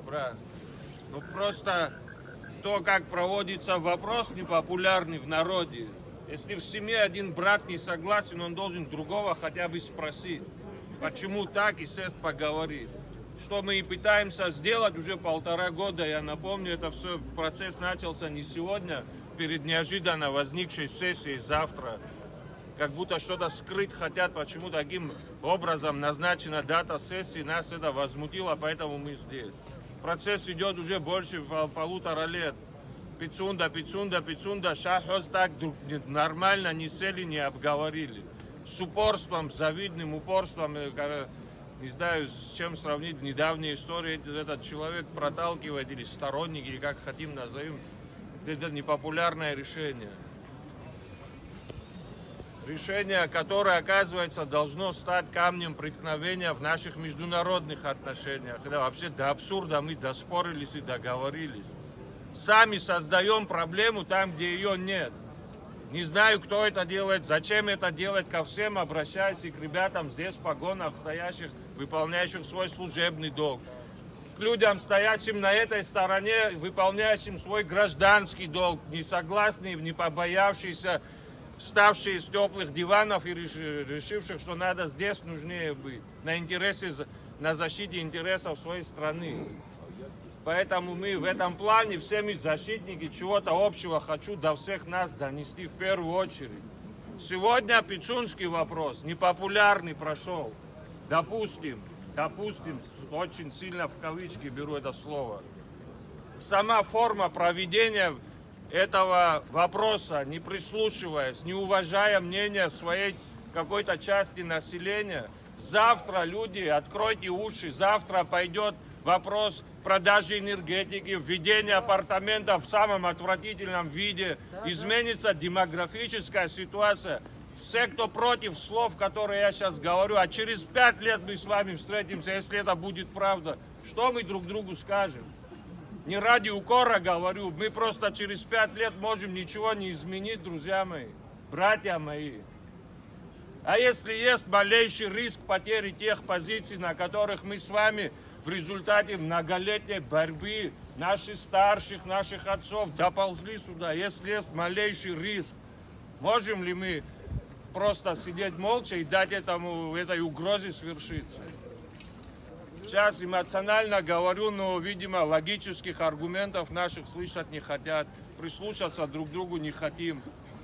брат. Ну просто то, как проводится вопрос непопулярный в народе. Если в семье один брат не согласен, он должен другого хотя бы спросить, почему так, и сесть поговорить. Что мы и пытаемся сделать уже 1,5 года. Я напомню, это все, процесс начался не сегодня, перед неожиданно возникшей сессией завтра. Как будто что-то скрыть хотят, почему таким образом назначена дата сессии. Нас это возмутило, поэтому мы здесь. Процесс идет уже больше 1,5 лет. Пицунда, шахоз так нормально не сели, не обговорили. С упорством, завидным упорством, не знаю, с чем сравнить в недавней истории, этот человек проталкивает, или сторонник, или как хотим назовем, это непопулярное решение. Решение, которое, оказывается, должно стать камнем преткновения в наших международных отношениях. Когда вообще до абсурда мы доспорились и договорились. Сами создаем проблему там, где ее нет. Не знаю, кто это делает, зачем это делать, ко всем обращаюсь, и к ребятам здесь в погонах стоящих, выполняющих свой служебный долг. К людям, стоящим на этой стороне, выполняющим свой гражданский долг, не согласные, не побоявшиеся, вставшие с теплых диванов и решивших, что надо здесь нужнее быть, на защите интересов своей страны. Поэтому мы в этом плане, все мы защитники чего-то общего, хочу до всех нас донести в первую очередь. Сегодня пицунский вопрос, непопулярный, прошел. Допустим, очень сильно в кавычки беру это слово. Сама форма проведения этого вопроса, не прислушиваясь, не уважая мнения своей какой-то части населения, завтра, люди, откройте уши, завтра пойдет вопрос продажи энергетики, введения апартаментов в самом отвратительном виде, изменится демографическая ситуация. Все, кто против слов, которые я сейчас говорю, а через 5 лет мы с вами встретимся, если это будет правда, что мы друг другу скажем? Не ради укора говорю, мы просто через 5 лет можем ничего не изменить, друзья мои, братья мои. А если есть малейший риск потери тех позиций, на которых мы с вами в результате многолетней борьбы наших старших, наших отцов доползли сюда, если есть малейший риск, можем ли мы просто сидеть молча и дать этой угрозе свершиться? Сейчас эмоционально говорю, но, видимо, логических аргументов наших слышать не хотят, прислушаться друг к другу не хотим.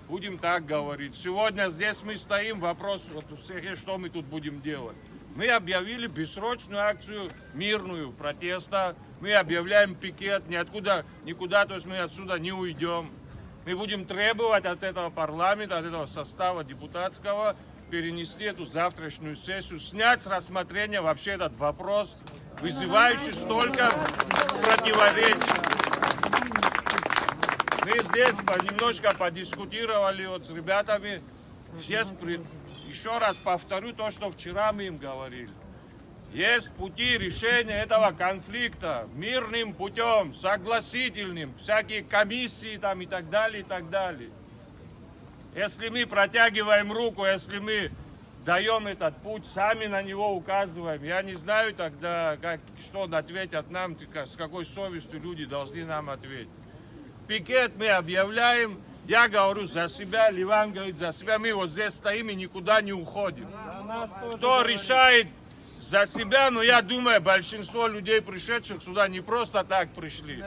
Будем так говорить. Сегодня здесь мы стоим, вопрос вот у всех, что мы тут будем делать. Мы объявили бессрочную акцию мирную протеста, мы объявляем пикет, никуда, то есть мы отсюда не уйдем. Мы будем требовать от этого парламента, от этого состава депутатского, перенести эту завтрашнюю сессию, снять с рассмотрения вообще этот вопрос, вызывающий столько противоречий. Мы здесь немножко подискутировали вот с ребятами. Еще раз повторю то, что вчера мы им говорили. Есть пути решения этого конфликта мирным путем, согласительным, всякие комиссии там и так далее, и так далее. Если мы протягиваем руку, если мы даем этот путь, сами на него указываем, я не знаю тогда, что ответят нам, с какой совестью люди должны нам ответить. Пикет мы объявляем, я говорю за себя, Ливан говорит за себя, мы вот здесь стоим и никуда не уходим. Кто решает за себя, но я думаю, большинство людей, пришедших сюда, не просто так пришли.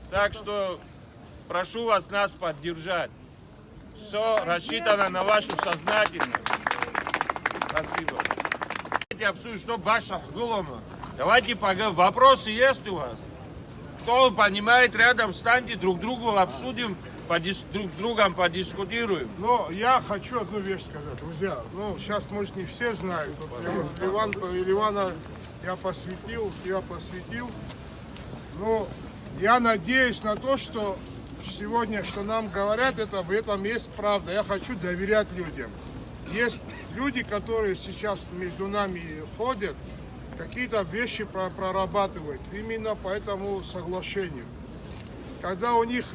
Так что прошу вас нас поддержать. Все рассчитано на вашу сознательность. Спасибо. Давайте обсудим, что Баша Гулома. Давайте поговорим. Вопросы есть у вас? Кто понимает, рядом встаньте, друг другу обсудим, друг с другом подискутируем. Но я хочу одну вещь сказать, друзья. Сейчас, может, не все знают. Ливана я посвятил. Но я надеюсь на то, что сегодня, что нам говорят, в этом есть правда. Я хочу доверять людям. Есть люди, которые сейчас между нами ходят, какие-то вещи прорабатывают именно по этому соглашению. Когда у них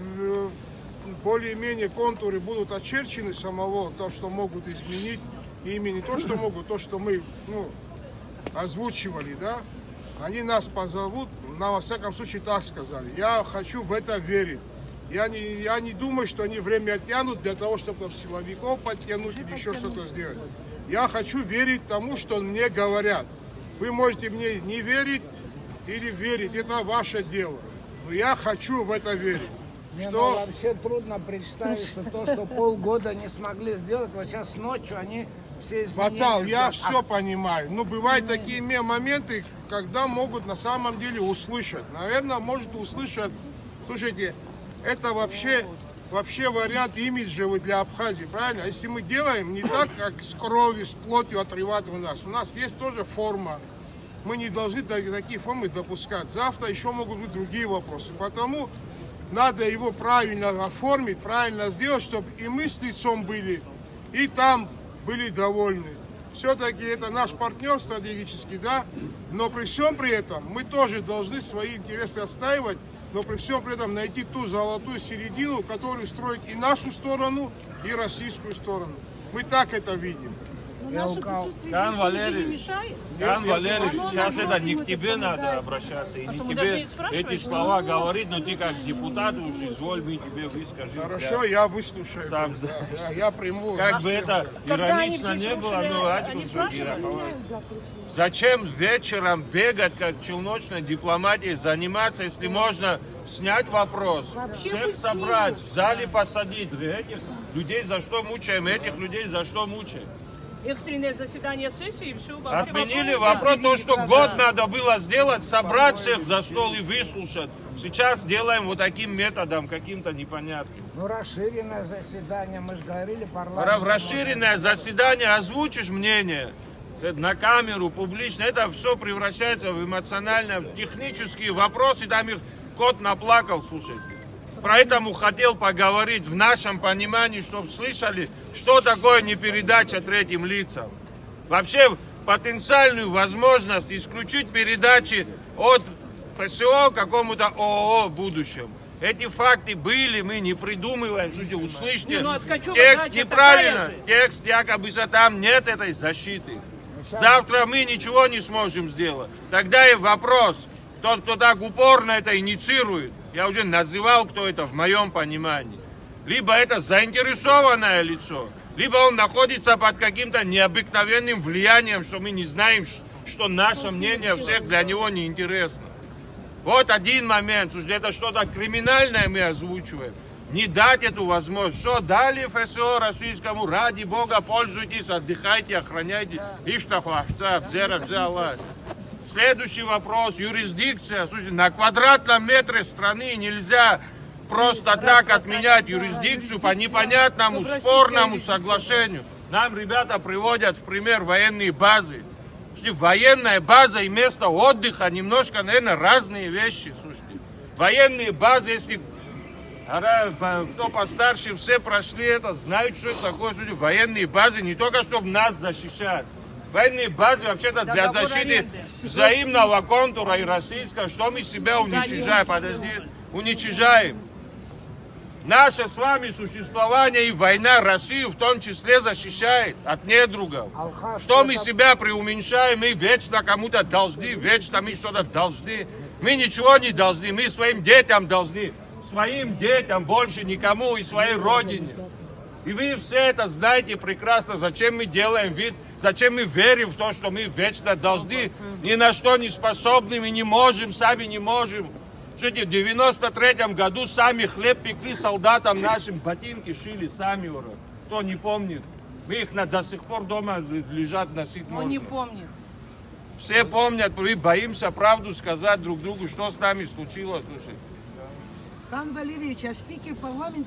более-менее контуры будут очерчены самого, то, что могут изменить, и именно не то, что могут, то, что мы озвучивали, да, Они нас позовут, во всяком случае так сказали. Я хочу в это верить. Я не думаю, что они время оттянут для того, чтобы там силовиков подтянуть или еще что-то сделать. Я хочу верить тому, что мне говорят. Вы можете мне не верить или верить, это ваше дело. Но я хочу в это верить. Ну, вообще трудно представить, что полгода не смогли сделать, вот сейчас ночью они все изменения... Батал, я все понимаю. Но бывают такие моменты, когда могут на самом деле услышать. Наверное, может услышать, слушайте, это вообще вариант имиджевый для Абхазии, правильно? Если мы делаем не так, как с кровью, с плотью отрывать у нас есть тоже форма. Мы не должны такие формы допускать. Завтра еще могут быть другие вопросы. Потому надо его правильно оформить, правильно сделать, чтобы и мы с лицом были, и там были довольны. Все-таки это наш партнер стратегический, да, но при всем при этом мы тоже должны свои интересы отстаивать, но при всем при этом найти ту золотую середину, которую строит и нашу сторону, и российскую сторону. Мы так это видим. Наше присутствие Кан здесь уже Валерий, не мешает? Кан Валерий, Оно, сейчас это наоборот, не ему к тебе это надо помогает. обращаться, и А не что, мы тебе должны спрашивать? эти слова говорить, но ты как депутат уж изволь, мы тебе выскажем. Хорошо, я выслушаю. Сам Я приму. Как бы это Когда они иронично все не было, слушали, но они спрашивали? зачем вечером бегать, как челночной дипломатией, заниматься, если можно снять вопрос, Вообще всех быть собрать, в зале посадить, этих людей за что мучаем, этих людей за что мучаем. Экстренное заседание сессии, все Отменили вопрос, то, что год надо было сделать, собрать всех за стол и выслушать. Сейчас делаем вот таким методом, каким-то непонятным. Ну, расширенное заседание, мы же говорили, парламент... В расширенное заседание озвучишь мнение на камеру, публично, это все превращается в эмоционально, в технические вопросы, там их кот наплакал, слушайте. Поэтому хотел поговорить в нашем понимании, чтобы слышали, что такое непередача третьим лицам. Вообще потенциальную возможность исключить передачи от ФСО какому-то ООО в будущем. Эти факты были, мы не придумываем. Слушайте, услышьте, текст неправильно, текст якобы там нет этой защиты. Завтра мы ничего не сможем сделать. Тогда и вопрос, тот, кто так упорно это инициирует, я уже называл, кто это в моем понимании. Либо это заинтересованное лицо, либо он находится под каким-то необыкновенным влиянием, что мы не знаем, что наше мнение всех для него не интересно. Вот один момент, что это что-то криминальное мы озвучиваем. Не дать эту возможность. Что дали ФСО российскому, ради Бога, пользуйтесь, отдыхайте, охраняйте. Следующий вопрос, юрисдикция. Слушайте, на квадратном метре страны нельзя просто так отменять юрисдикцию по непонятному, спорному соглашению. Нам ребята приводят в пример военные базы. Слушайте, военная база и место отдыха немножко, наверное, разные вещи. Слушайте, военные базы, если кто постарше, все прошли это, знают, что это такое. Слушайте, военные базы не только чтобы нас защищать. Военные базы вообще-то для защиты взаимного контура и российского, что мы себя уничтожаем, уничтожаем. Наше с вами существование и война Россию в том числе защищает от недругов. Что мы себя преуменьшаем, мы вечно кому-то должны, вечно мы что-то должны. Мы ничего не должны, мы своим детям должны. Своим детям, больше никому и своей родине. И вы все это знаете прекрасно, зачем мы делаем вид, зачем мы верим в то, что мы вечно должны, ни на что не способны, мы не можем, сами не можем. Слушайте, в 93-м году сами хлеб пекли солдатам нашим, ботинки шили сами, кто не помнит. Мы их до сих пор дома лежат, носить можно. Он не помнит. Все помнят, мы боимся правду сказать друг другу, что с нами случилось. Слушайте. Кан Валерьевич, а спикер парламента